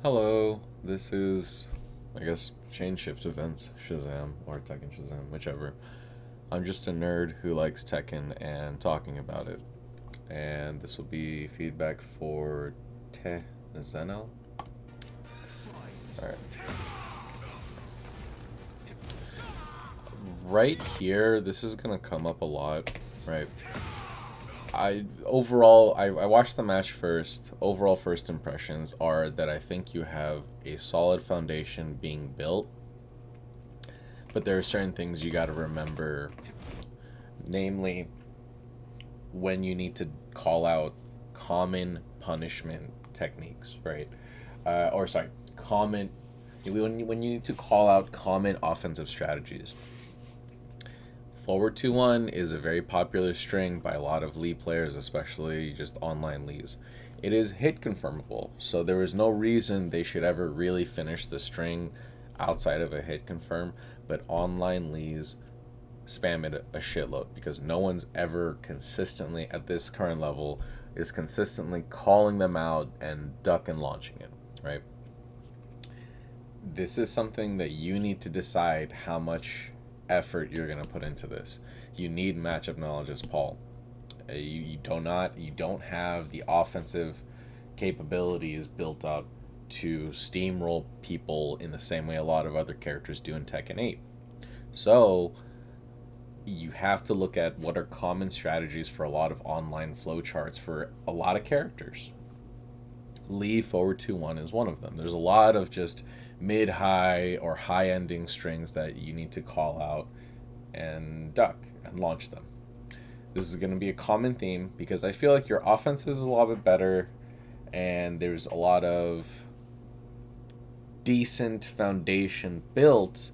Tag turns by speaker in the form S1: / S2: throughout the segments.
S1: Hello, this is, I guess, Change Shift Events, Shazam, or Tekken Shazam, whichever. I'm just a nerd who likes Tekken and talking about it. And this will be feedback for TehXeno. Alright. Right here, this is gonna come up a lot, right? I watched the match first. Overall first impressions are that I think you have a solid foundation being built, but there are certain things you got to remember, namely when you need to call out common punishment techniques, right? Or sorry, common when you need to call out common offensive strategies. Forward 2-1 is a very popular string by a lot of Lee players, especially just online Lees. It is hit confirmable, so there is no reason they should ever really finish the string outside of a hit confirm, but online Lees spam it a shitload because no one's ever consistently at this current level is consistently calling them out and duck and launching it, right? This is something that you need to decide how much effort you're going to put into this. You need matchup knowledge as Paul. You don't have the offensive capabilities built up to steamroll people in the same way a lot of other characters do in Tekken 8. So you have to look at what are common strategies for a lot of online flowcharts for a lot of characters. Lee forward 2-1 is one of them. There's a lot of just mid-high or high-ending strings that you need to call out and duck and launch them. This is going to be a common theme because I feel like your offense is a lot bit better and there's a lot of decent foundation built,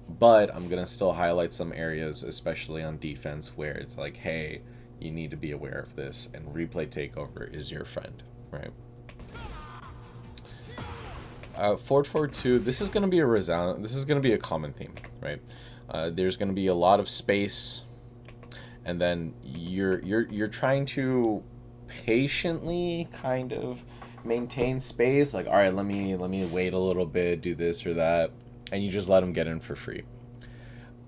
S1: but I'm going to still highlight some areas, especially on defense, where it's like, hey, you need to be aware of this, and replay takeover is your friend, right? Forward 2. This is going to be This is going to be a common theme, right? There's going to be a lot of space, and then you're trying to patiently kind of maintain space. Like, all right, let me wait a little bit, do this or that, and you just let them get in for free.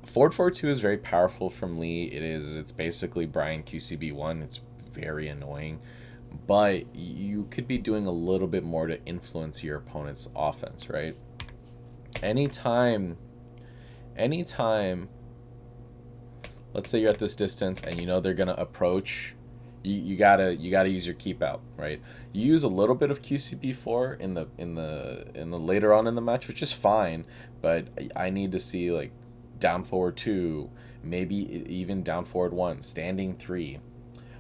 S1: Forward 2 is very powerful from Lee. It's basically Brian QCB1. It's very annoying, but you could be doing a little bit more to influence your opponent's offense, right? Anytime, let's say you're at this distance and you know they're gonna approach, you gotta use your keep out, right? You use a little bit of QCB4 in the later on in the match, which is fine, but I need to see like down forward 2, maybe even down forward 1, standing 3.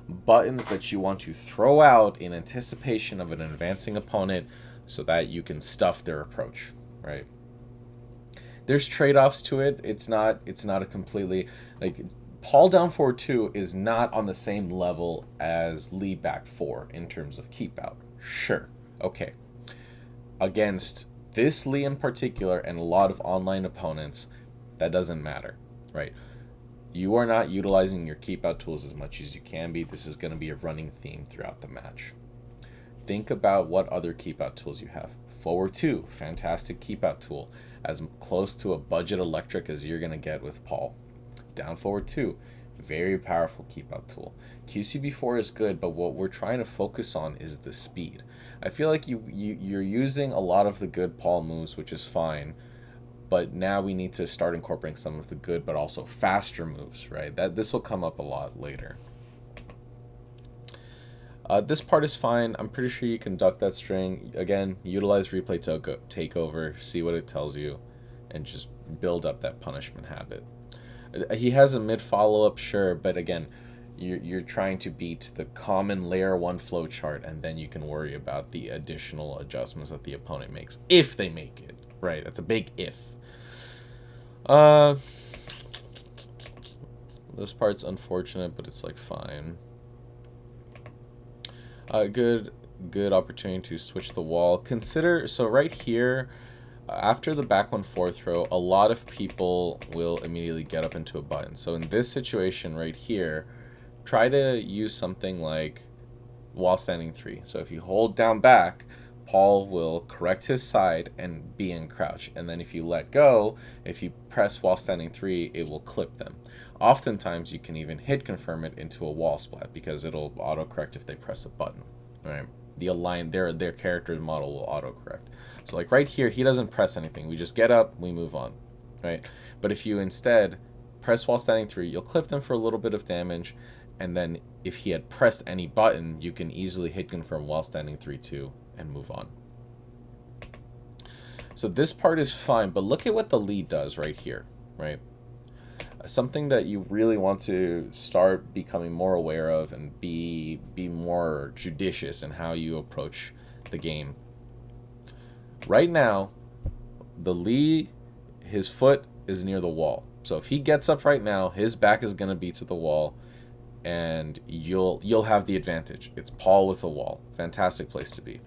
S1: Buttons that you want to throw out in anticipation of an advancing opponent so that you can stuff their approach, right? There's trade-offs to it. It's not a completely, like, Paul down forward 2 is not on the same level as Lee back 4 in terms of keep out. Sure. Okay. Against this Lee in particular and a lot of online opponents, that doesn't matter, right? You are not utilizing your keep out tools as much as you can be. This is going to be a running theme throughout the match. Think about what other keep out tools you have. Forward 2, fantastic keep out tool, as close to a budget electric as you're going to get with Paul. Down forward 2, very powerful keep out tool. QCB4 is good, but what we're trying to focus on is the speed. I feel like you're using a lot of the good Paul moves, which is fine, but now we need to start incorporating some of the good but also faster moves, right? This will come up a lot later. This part is fine. I'm pretty sure you can duck that string. Again, utilize replay takeover, see what it tells you, and just build up that punishment habit. He has a mid follow-up, sure, but again, you're trying to beat the common layer 1 flowchart, and then you can worry about the additional adjustments that the opponent makes, if they make it, right? That's a big if. This part's unfortunate, but it's like fine. Good opportunity to switch the wall. Consider, so right here, after the back 1-4 throw, a lot of people will immediately get up into a button. So in this situation right here, try to use something like wall standing 3. So if you hold down back, Paul will correct his side and be in crouch. And then if you let go, if you press while standing 3, it will clip them. Oftentimes, you can even hit confirm it into a wall splat because it'll autocorrect if they press a button. Right? Their character model will autocorrect. So like right here, he doesn't press anything. We just get up, we move on. Right? But if you instead press while standing 3, you'll clip them for a little bit of damage. And then if he had pressed any button, you can easily hit confirm while standing 3 too and move on. So this part is fine, but look at what the lead does right here, right? Something that you really want to start becoming more aware of and be more judicious in how you approach the game. Right now, the lead, his foot is near the wall. So if he gets up right now, his back is going to be to the wall, and you'll have the advantage. It's Paul with a wall. Fantastic place to be.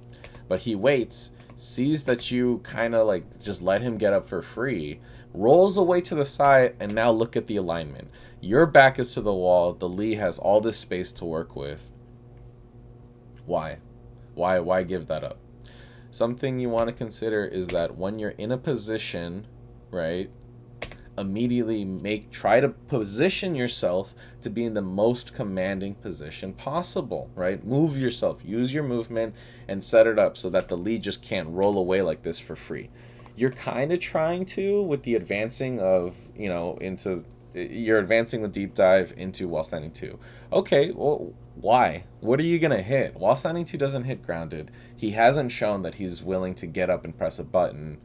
S1: But he waits, sees that you kind of like just let him get up for free, rolls away to the side, and now look at the alignment. Your back is to the wall. The Lee has all this space to work with. Why? Why give that up? Something you want to consider is that when you're in a position, right, immediately try to position yourself to be in the most commanding position possible, right? Move yourself, use your movement, and set it up so that the lead just can't roll away like this for free. You're kind of trying to with the advancing of, you're advancing with deep dive into while standing 2. Okay, well, why? What are you going to hit? While standing 2 doesn't hit grounded. He hasn't shown that he's willing to get up and press a button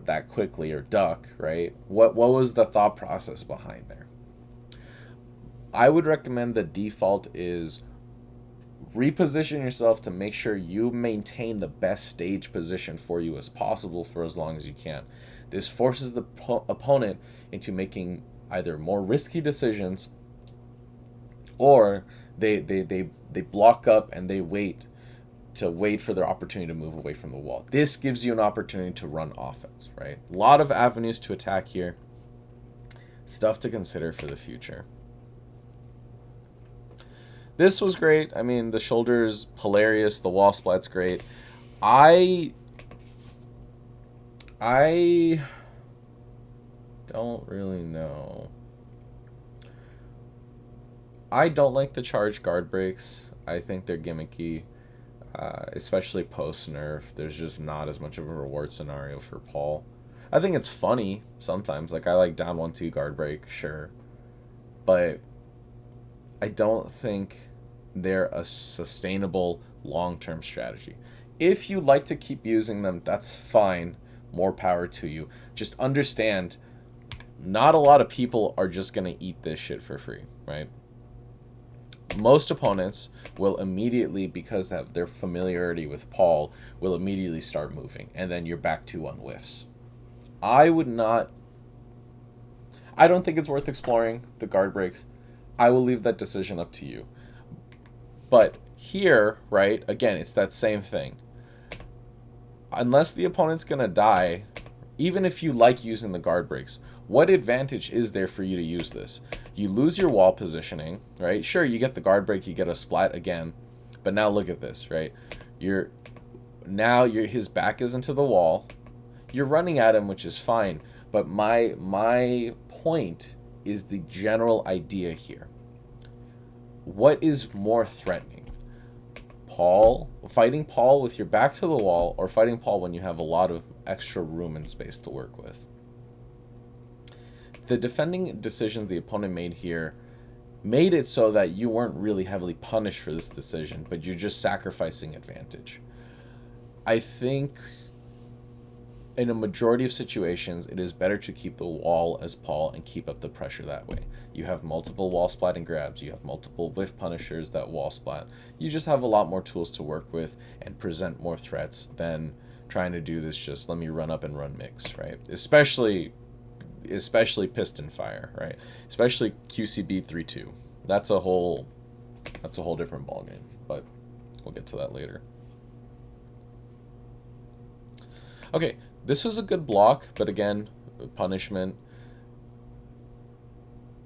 S1: that quickly or duck, right? What was the thought process behind there? I would recommend the default is reposition yourself to make sure you maintain the best stage position for you as possible for as long as you can. This forces the opponent into making either more risky decisions, or they block up and they wait for their opportunity to move away from the wall. This gives you an opportunity to run offense, right? A lot of avenues to attack here. Stuff to consider for the future. This was great. I mean, the shoulder's hilarious. The wall splat's great. I don't really know. I don't like the charge guard breaks. I think they're gimmicky. Especially post-nerf, there's just not as much of a reward scenario for Paul. I think it's funny sometimes. Like, I like down 1-2 guard break, sure. But I don't think they're a sustainable long-term strategy. If you like to keep using them, that's fine. More power to you. Just understand, not a lot of people are just going to eat this shit for free, right? Most opponents will immediately, because of their familiarity with Paul, will immediately start moving, and then you're back to 1 whiffs. I don't think it's worth exploring the guard breaks. I will leave that decision up to you. But here, right, again, it's that same thing. Unless the opponent's going to die, even if you like using the guard breaks, what advantage is there for you to use this? You lose your wall positioning, right? Sure, you get the guard break, you get a splat again, but now look at this, right? His back is into the wall. You're running at him, which is fine, but my point is the general idea here. What is more threatening? Fighting Paul with your back to the wall, or fighting Paul when you have a lot of extra room and space to work with? The defending decisions the opponent made here made it so that you weren't really heavily punished for this decision, but you're just sacrificing advantage. I think in a majority of situations, it is better to keep the wall as Paul and keep up the pressure that way. You have multiple wall splatting grabs. You have multiple whiff punishers that wall splat. You just have a lot more tools to work with and present more threats than trying to do this just let me run up and run mix, right? Especially piston fire, right? Especially QCB 3-2. That's a whole different ballgame, but we'll get to that later. Okay, this was a good block, but again, punishment.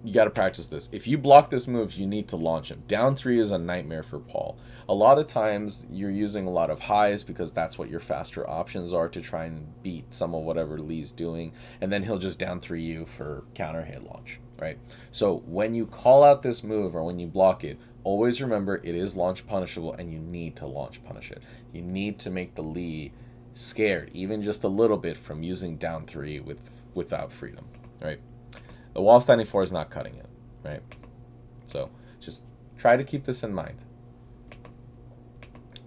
S1: You got to practice this. If you block this move, you need to launch him. Down 3 is a nightmare for Paul. A lot of times you're using a lot of highs because that's what your faster options are to try and beat some of whatever Lee's doing, and then he'll just down 3 you for counter hit launch, right? So when you call out this move or when you block it, always remember it is launch punishable and you need to launch punish it. You need to make the Lee scared, even just a little bit, from using down 3 without freedom, right? The wall standing 4 is not cutting it, right? So just try to keep this in mind.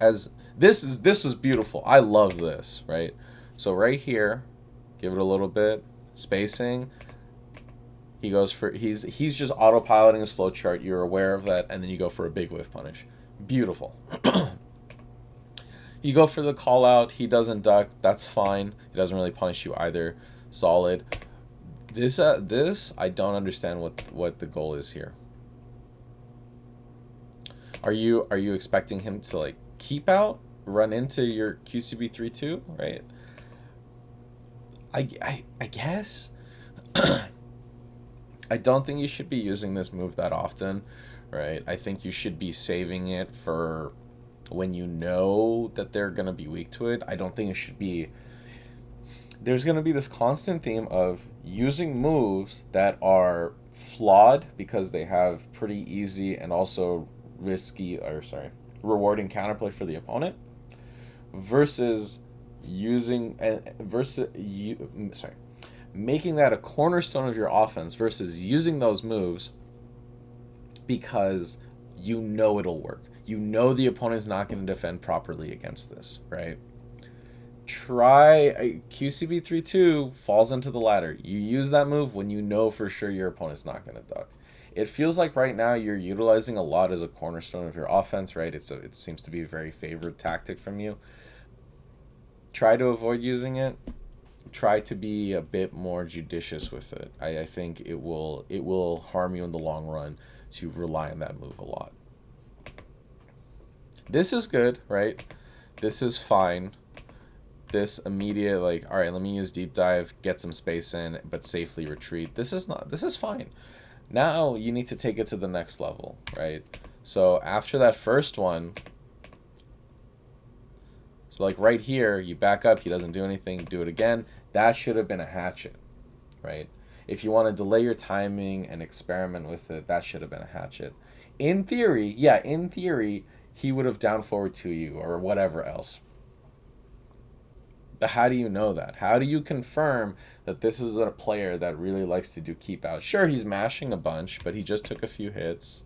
S1: As this was beautiful. I love this, right? So right here, give it a little bit spacing. He goes for he's just autopiloting his flow chart. You're aware of that, and then you go for a big whiff punish. Beautiful. You go for the call out. He doesn't duck. That's fine. He doesn't really punish you either. Solid. This I don't understand what the goal is here. Are you expecting him to like keep out, run into your QCB 3-2, right? I guess. I don't think you should be using this move that often, right? I think you should be saving it for when you know that they're going to be weak to it. I don't think it should be... There's going to be this constant theme of using moves that are flawed because they have pretty easy and also rewarding counterplay for the opponent, versus making that a cornerstone of your offense versus using those moves because you know it'll work. You know the opponent's not going to defend properly against this, right? Try QCB 3-2 falls into the latter. You use that move when you know for sure your opponent's not going to duck. It feels like right now you're utilizing a lot as a cornerstone of your offense, right? It seems to be a very favored tactic from you. Try to avoid using it. Try to be a bit more judicious with it. I think it will harm you in the long run to rely on that move a lot. This is good, right? This is fine. This immediate, like, all right, let me use deep dive, get some space in, but safely retreat. This is fine. Now you need to take it to the next level, right? So after that first one, so like right here, you back up, he doesn't do anything, do it again. That should have been a hatchet, right? If you want to delay your timing and experiment with it, that should have been a hatchet. In theory, he would have down forward to you or whatever else. But how do you know that? How do you confirm that this is a player that really likes to do keep out? Sure, he's mashing a bunch, but he just took a few hits.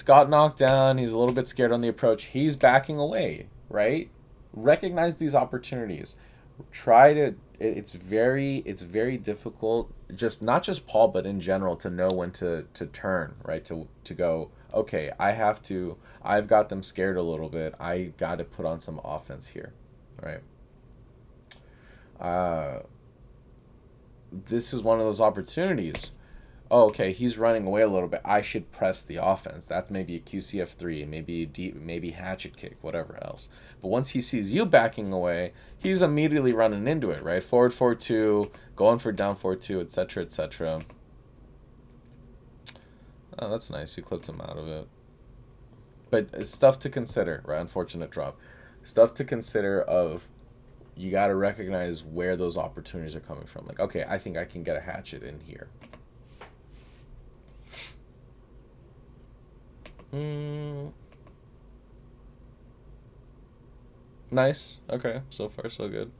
S1: Got knocked down. He's a little bit scared on the approach. He's backing away, right? Recognize these opportunities. It's very difficult, not just Paul, but in general, to know when to turn, right? To go, okay, I've got them scared a little bit. I got to put on some offense here, right? This is one of those opportunities. Oh, okay, he's running away a little bit. I should press the offense. That may be a QCF3, maybe hatchet kick, whatever else. But once he sees you backing away, he's immediately running into it, right? Forward 4-2, going for down 4-2, etc., etc. Oh, that's nice. You clipped him out of it. But it's stuff to consider, right? Unfortunate drop. Stuff to consider of you got to recognize where those opportunities are coming from. Like, okay, I think I can get a hatchet in here. Nice. Okay. So far, so good.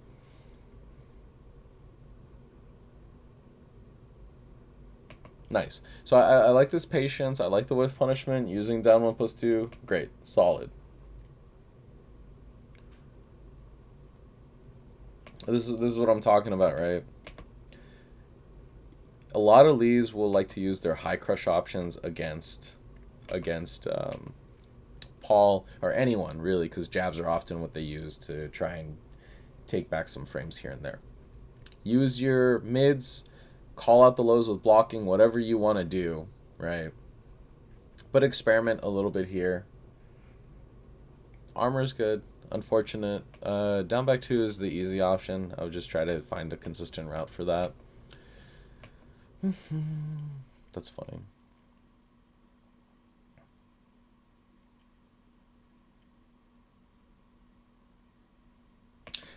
S1: Nice. So I like this patience. I like the whiff punishment. Using down 1+2. Great. Solid. This is what I'm talking about, right? A lot of Lees will like to use their high crush options against Paul or anyone really, because jabs are often what they use to try and take back some frames here and there. Use your mids, call out the lows with blocking, whatever you want to do, right? But experiment a little bit here. Armor's good. Unfortunate. Down back 2 is the easy option. I would just try to find a consistent route for that. That's funny.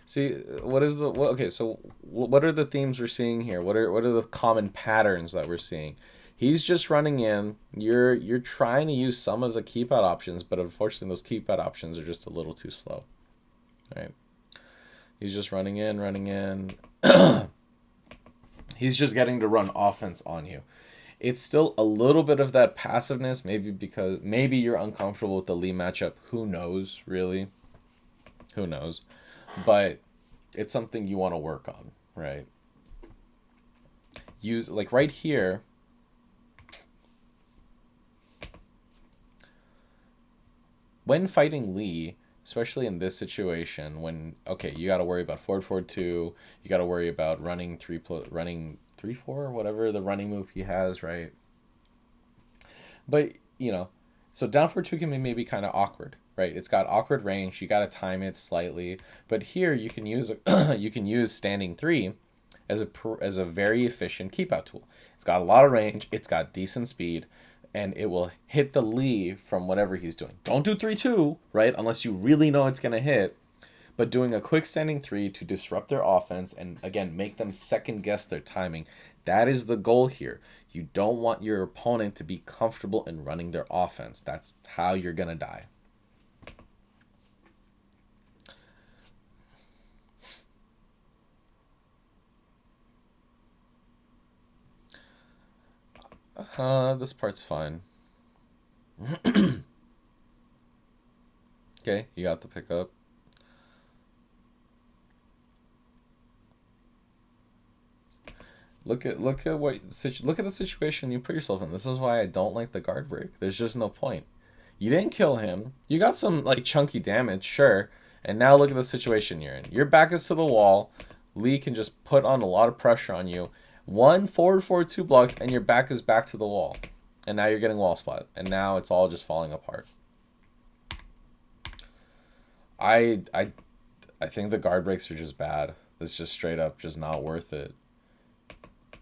S1: See, what is the what? Okay, so what are the themes we're seeing here? What are the common patterns that we're seeing? He's just running in. You're trying to use some of the keep out options, but unfortunately, those keep out options are just a little too slow. Right? He's just running in, running in. He's just getting to run offense on you. It's still a little bit of that passiveness, maybe because maybe you're uncomfortable with the Lee matchup. Who knows, really? Who knows? But it's something you want to work on, right? Use like right here. When fighting Lee, especially in this situation, when okay, you got to worry about forward forward two, you got to worry about running 3-4 whatever the running move he has, right? But so down forward two can be maybe kind of awkward, right? It's got awkward range. You got to time it slightly, but here you can use you can use standing three as a very efficient keep out tool. It's got a lot of range. It's got decent speed, and it will hit the lead from whatever he's doing. Don't do 3-2, right? Unless you really know it's gonna hit. But doing a quick standing three to disrupt their offense and again make them second guess their timing. That is the goal here. You don't want your opponent to be comfortable in running their offense. That's how you're gonna die. This part's fine. Okay, you got the pickup. Look at the situation you put yourself in. This is why I don't like the guard break. There's just no point. You didn't kill him. You got some like chunky damage, sure. And now look at the situation you're in. Your back is to the wall. Lee can just put on a lot of pressure on you. One forward forward two blocked, and your back is back to the wall. And now you're getting wall splat. And now it's all just falling apart. I I I think the guard breaks are just bad. It's just straight up just not worth it.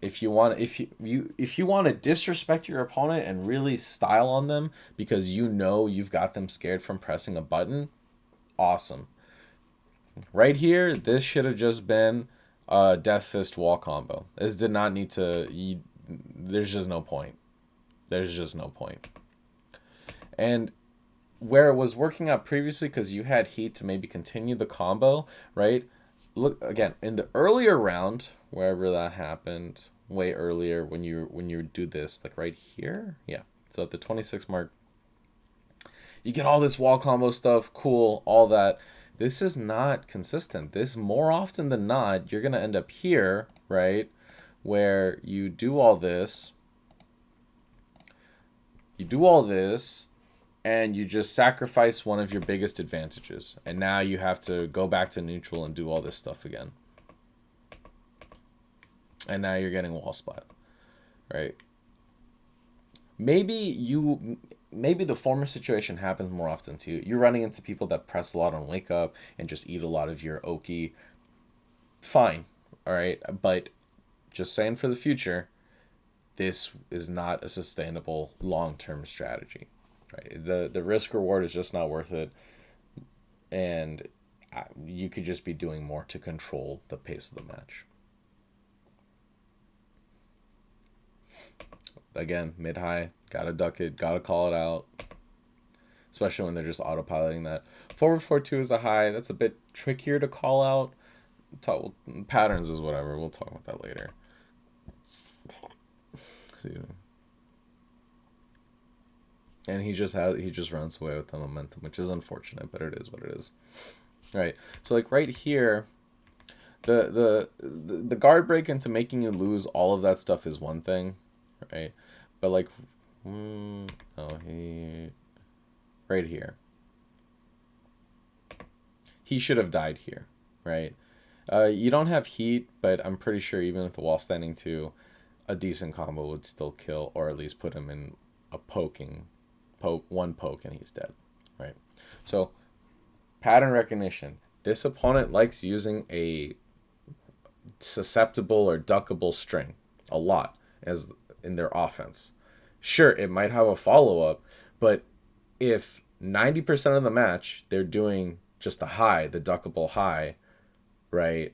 S1: If you want to disrespect your opponent and really style on them because you know you've got them scared from pressing a button, awesome. Right here, this should have just been a Death Fist wall combo. This did not need to. There's just no point. There's just no point. And where it was working out previously because you had heat to maybe continue the combo, right? Look again in the earlier round, wherever that happened, way earlier when you do this, like right here, yeah. So at the 26 mark, you get all this wall combo stuff, cool, all that. This is not consistent. This more often than not, you're gonna end up here, right, where you do all this, and you just sacrifice one of your biggest advantages, and now you have to go back to neutral and do all this stuff again. And now you're getting wall splat, right? Maybe the former situation happens more often too. You're running into people that press a lot on wake up and just eat a lot of your oki. Fine, all right, but just saying for the future, this is not a sustainable long-term strategy, right? The risk reward is just not worth it, and you could just be doing more to control the pace of the match. Again, mid high, gotta duck it, gotta call it out, especially when they're just autopiloting that. Forward 4-2 is a high. That's a bit trickier to call out. Patterns is whatever. We'll talk about that later. And he just runs away with the momentum, which is unfortunate, but it is what it is. Right. So like right here, the guard break into making you lose all of that stuff is one thing, right? But like, he right here, he should have died here, right? You don't have heat, but I'm pretty sure even with the wall standing too, a decent combo would still kill, or at least put him in a one poke and he's dead, right? So pattern recognition. This opponent likes using a susceptible or duckable string a lot. as in their offense. Sure, it might have a follow-up, but if 90% of the match they're doing just the high, the duckable high, right?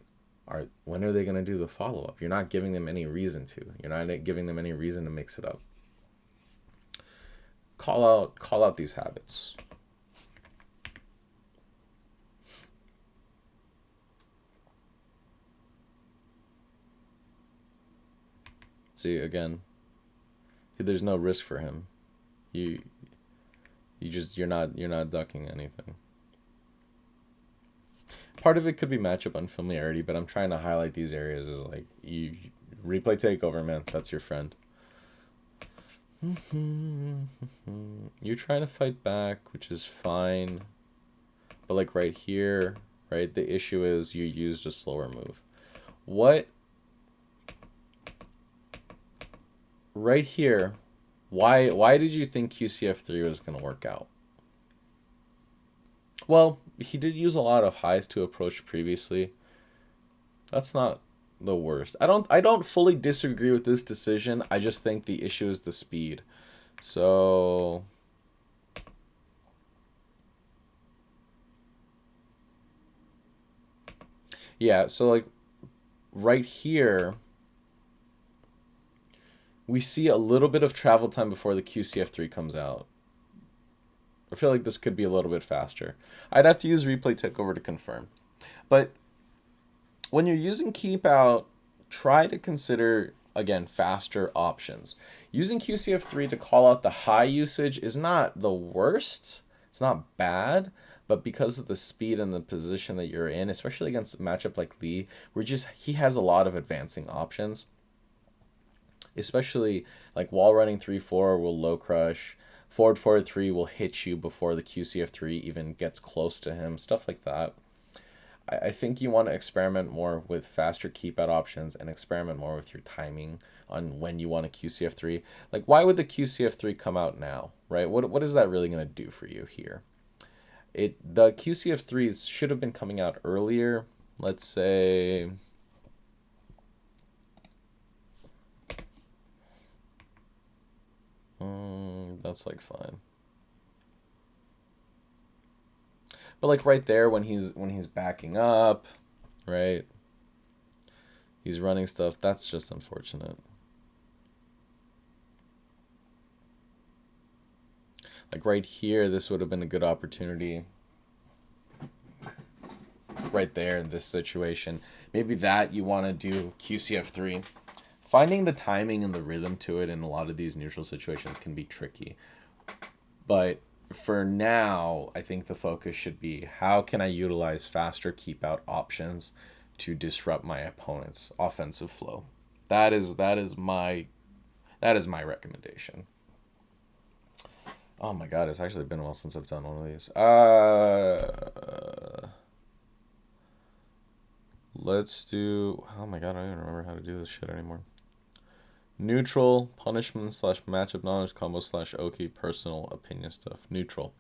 S1: When are they going to do the follow-up? You're not giving them any reason to. You're not giving them any reason to mix it up. Call out these habits. See, again, there's no risk for him. You're not ducking anything. Part of it could be matchup unfamiliarity, but I'm trying to highlight these areas as like you replay takeover, man. That's your friend. You're trying to fight back, which is fine. But like right here, right, the issue is you used a slower move. What? Right here, why did you think QCF3 was going to work out? Well, he did use a lot of highs to approach previously. That's not the worst. I don't fully disagree with this decision. I just think the issue is the speed. So yeah, so like right here we see a little bit of travel time before the QCF3 comes out. I feel like this could be a little bit faster. I'd have to use replay takeover to confirm. But when you're using keep out, try to consider, again, faster options. Using QCF3 to call out the high usage is not the worst. It's not bad. But because of the speed and the position that you're in, especially against a matchup like Lee, he has a lot of advancing options. Especially like wall running 3-4 will low crush. Forward 3 will hit you before the QCF3 even gets close to him. Stuff like that. I think you want to experiment more with faster keep out options and experiment more with your timing on when you want a QCF3. Like, why would the QCF3 come out now, right? What is that really going to do for you here? The QCF3s should have been coming out earlier. Let's say that's like fine. But like right there when he's backing up, right? He's running stuff. That's just unfortunate. Like right here, this would have been a good opportunity. Right there in this situation. Maybe that you want to do QCF3. Finding the timing and the rhythm to it in a lot of these neutral situations can be tricky. But for now, I think the focus should be how can I utilize faster keep out options to disrupt my opponent's offensive flow. That is my recommendation. Oh my god, it's actually been a while since I've done one of these. Let's do. Oh my god, I don't even remember how to do this shit anymore. Neutral, punishment / matchup knowledge, combo / Oki, personal opinion stuff. Neutral.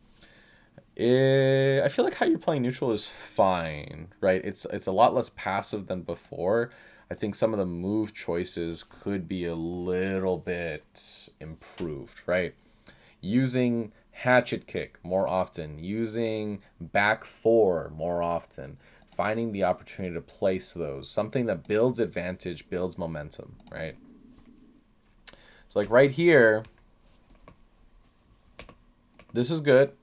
S1: I feel like how you're playing neutral is fine, right? It's a lot less passive than before. I think some of the move choices could be a little bit improved, right? Using hatchet kick more often, using back 4 more often, finding the opportunity to place those, something that builds advantage, builds momentum, right? So like right here, this is good.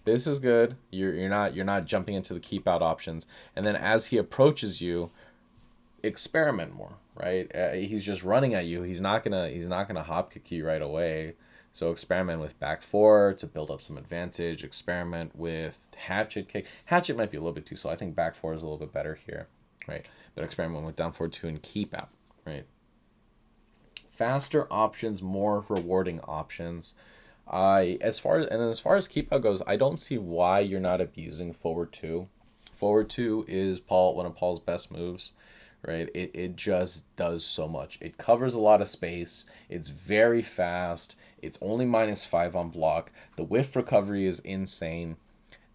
S1: This is good. You're not jumping into the keep out options. And then as he approaches you, experiment more, right? He's just running at you. He's not gonna hop kick you right away. So experiment with back 4 to build up some advantage. Experiment with hatchet kick. Hatchet might be a little bit too slow. I think back 4 is a little bit better here, right? But experiment with down 4-2 and keep out, right? Faster options, more rewarding options. As far as keep out goes, I don't see why you're not abusing forward 2. Forward 2 is one of Paul's best moves, right? It just does so much. It covers a lot of space. It's very fast. It's only -5 on block. The whiff recovery is insane.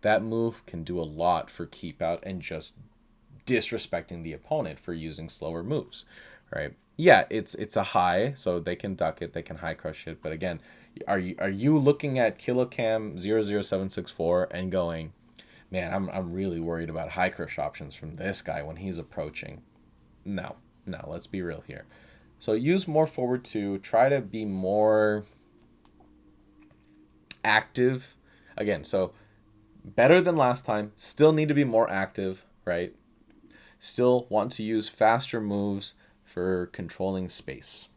S1: That move can do a lot for keep out and just disrespecting the opponent for using slower moves, right? Yeah, it's a high, so they can duck it, they can high crush it. But again, are you looking at kilocam 00764 and going, man, I'm really worried about high crush options from this guy when he's approaching? No, no, let's be real here. So use more forward two, try to be more active. Again, so better than last time, still need to be more active, right? Still want to use faster moves for controlling space.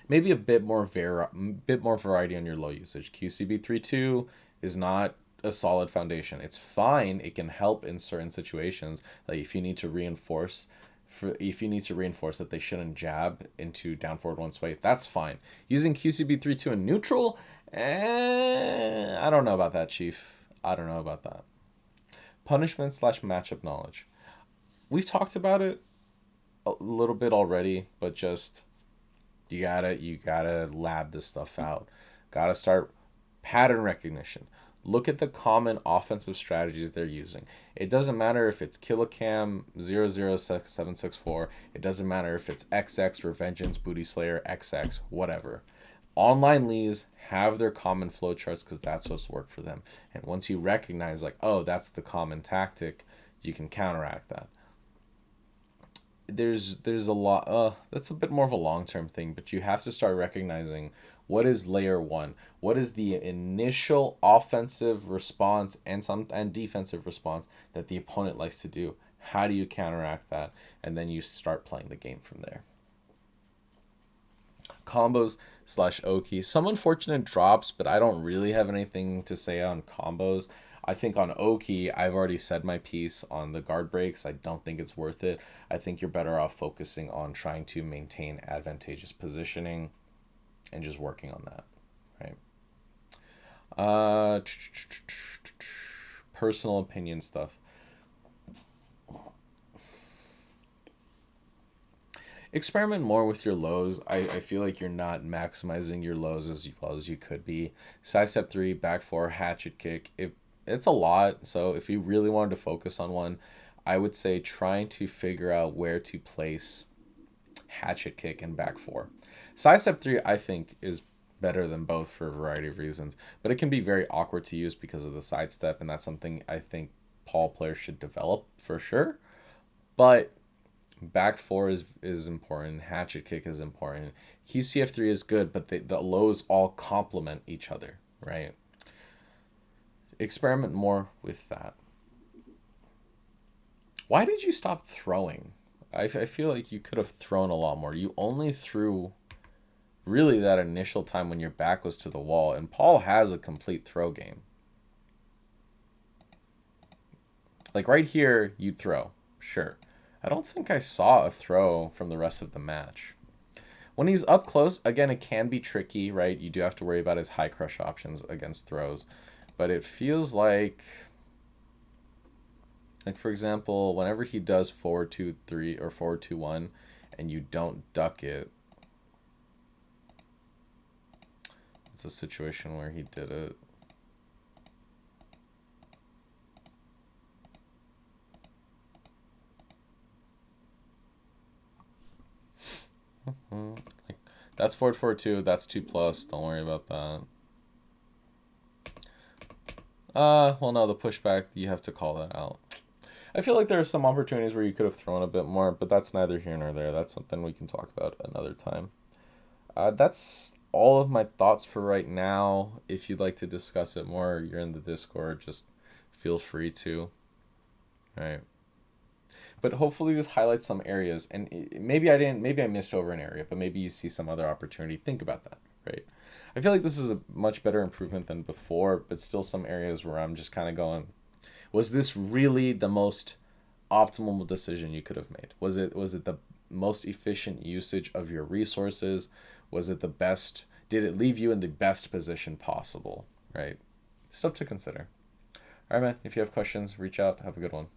S1: Maybe a bit more variety on your low usage. QCB 3.2 is not a solid foundation. It's fine. It can help in certain situations. Like if you need to reinforce that they shouldn't jab into down forward one sway, that's fine. Using QCB 3.2 in neutral, I don't know about that, Chief. I don't know about that. Punishment slash matchup knowledge. We've talked about it a little bit already, but just you gotta lab this stuff out. Gotta start pattern recognition. Look at the common offensive strategies they're using. It doesn't matter if it's Kilocam 00764. It doesn't matter if it's XX, Revengeance, Booty Slayer, XX, whatever. Online leads have their common flowcharts because that's what's worked for them. And once you recognize, like, oh, that's the common tactic, you can counteract that. There's a lot that's a bit more of a long-term thing, but you have to start recognizing what is layer 1, what is the initial offensive response and defensive response that the opponent likes to do. How do you counteract that? And then you start playing the game from there. Combos slash Oki. Some unfortunate drops, but I don't really have anything to say on combos. I think on Oki, I've already said my piece on the guard breaks. I don't think it's worth it. I think you're better off focusing on trying to maintain advantageous positioning and just working on that, right? Uh, Personal opinion stuff. Experiment more with your lows. I feel like you're not maximizing your lows as well as you could be. Side step three, back four, hatchet kick. It's a lot. So if you really wanted to focus on one, I would say trying to figure out where to place hatchet kick and back four. Side step three, I think, is better than both for a variety of reasons, but it can be very awkward to use because of the sidestep, and that's something I think Paul players should develop for sure. But back four is important. Hatchet kick is important. QCF3 is good, but the lows all complement each other, right? Experiment more with that. Why did you stop throwing? I feel like you could have thrown a lot more. You only threw really that initial time when your back was to the wall, and Paul has a complete throw game. Like right here, you'd throw, sure. I don't think I saw a throw from the rest of the match. When he's up close, again, it can be tricky, right? You do have to worry about his high crush options against throws. But it feels like for example, whenever he does forward 2-3 or forward 2-1 and you don't duck it, it's a situation where he did it. Like, that's forward 4-2, that's 2 plus, don't worry about that. Well, no, the pushback, you have to call that out. I feel like there are some opportunities where you could have thrown a bit more, but that's neither here nor there. That's something we can talk about another time. That's all of my thoughts for right now. If you'd like to discuss it more, you're in the Discord. Just feel free to. All right. But hopefully this highlights some areas, and maybe I missed over an area, but maybe you see some other opportunity. Think about that, right? I feel like this is a much better improvement than before, but still some areas where I'm just kind of going, was this really the most optimal decision you could have made? Was it the most efficient usage of your resources? Was it the best? Did it leave you in the best position possible? Right? Stuff to consider. All right, man. If you have questions, reach out. Have a good one.